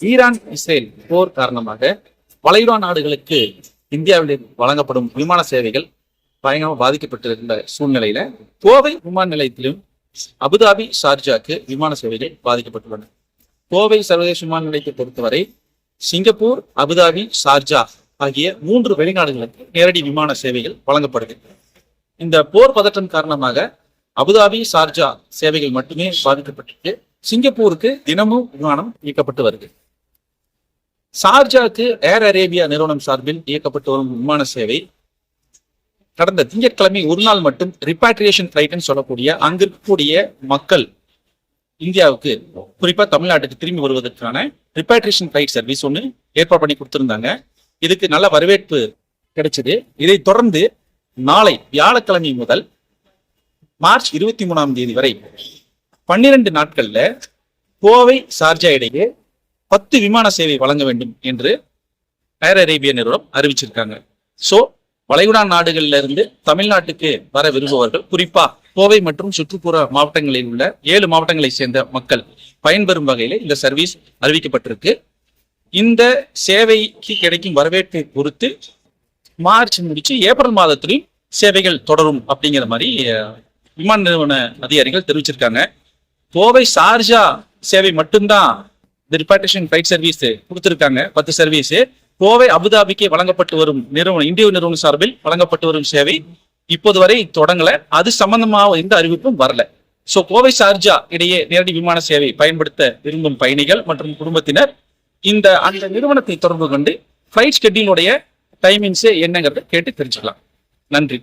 Iran Israel போர் காரணமாக வளைகுடா நாடுகளுக்கு இந்தியாவில் வழங்கப்படும் விமான சேவைகள் பயங்கரமாக பாதிக்கப்பட்டிருந்த சூழ்நிலையில கோவை விமான நிலையத்திலும் அபுதாபி ஷார்ஜாக்கு விமான சேவைகள் பாதிக்கப்பட்டுள்ளன. கோவை சர்வதேச விமான நிலையத்தை பொறுத்தவரை சிங்கப்பூர், அபுதாபி, ஷார்ஜா ஆகிய 3 வெளிநாடுகளுக்கு நேரடி விமான சேவைகள் வழங்கப்படுது. இந்த போர் பதற்றம் காரணமாக அபுதாபி, ஷார்ஜா சேவைகள் மட்டுமே பாதிக்கப்பட்டு சிங்கப்பூருக்கு தினமும் விமானம் இயக்கப்பட்டு வருது. ஷார்ஜாக்கு ஏர் அரேபியா நிறுவனம் சார்பில் இயக்கப்பட்டு வரும் விமான சேவை கடந்த திங்கட்கிழமை ஒரு நாள் மட்டும் ரிப்பாட்ரியேஷன் ஃபிளைட்னு சொல்லக்கூடிய அங்கு இருக்கக்கூடிய மக்கள் இந்தியாவுக்கு குறிப்பா தமிழ்நாட்டுக்கு திரும்பி வருவதற்கான ரிப்பாட்ரியேஷன் ஃபிளைட் சர்வீஸ் ஒன்று ஏற்பாடு பண்ணி கொடுத்திருந்தாங்க. இதுக்கு நல்ல வரவேற்பு கிடைச்சது. இதை தொடர்ந்து நாளை வியாழக்கிழமை முதல் மார்ச் 23ஆம் தேதி வரை 12 நாட்கள்ல கோவை ஷார்ஜா இடையே 10 விமான சேவை வழங்க வேண்டும் என்று ஏர் அரேபியா நிறுவனம் அறிவிச்சிருக்காங்க. சோ வளைகுடா நாடுகள்ல இருந்து தமிழ்நாட்டுக்கு வர விரும்புபவர்கள், குறிப்பா கோவை மற்றும் சுற்றுப்புற மாவட்டங்களில் உள்ள 7 மாவட்டங்களை சேர்ந்த மக்கள் பயன்பெறும் வகையில இந்த சர்வீஸ் அறிவிக்கப்பட்டிருக்கு. இந்த சேவைக்கு கிடைக்கும் வரவேற்பை பொறுத்து மார்ச் முடிச்சு ஏப்ரல் மாதத்திலும் சேவைகள் தொடரும் அப்படிங்கிற மாதிரி விமான நிறுவன அதிகாரிகள் தெரிவிச்சிருக்காங்க. கோவை ஷார்ஜா சேவை மட்டும்தான் இந்த ரிப்பாட்ரியேஷன் ஃபிளைட் சர்வீஸ் கொடுத்திருக்காங்க, 10 சர்வீஸ். கோவை அபுதாபிக்கு வழங்கப்பட்டு வரும் இந்திய நிறுவனம் சார்பில் வழங்கப்பட்டு வரும் சேவை இப்போது வரை தொடங்கல. அது சம்பந்தமாக எந்த அறிவிப்பும் வரல. சோ கோவை ஷார்ஜா இடையே நேரடி விமான சேவை பயன்படுத்த விரும்பும் பயணிகள் மற்றும் குடும்பத்தினர் அந்த நிறுவனத்தை தொடர்பு கொண்டு ஃபிளைட் ஷெட்யூலுடைய டைமிங்ஸ் என்னங்கிறத கேட்டு தெரிஞ்சுக்கலாம். நன்றி.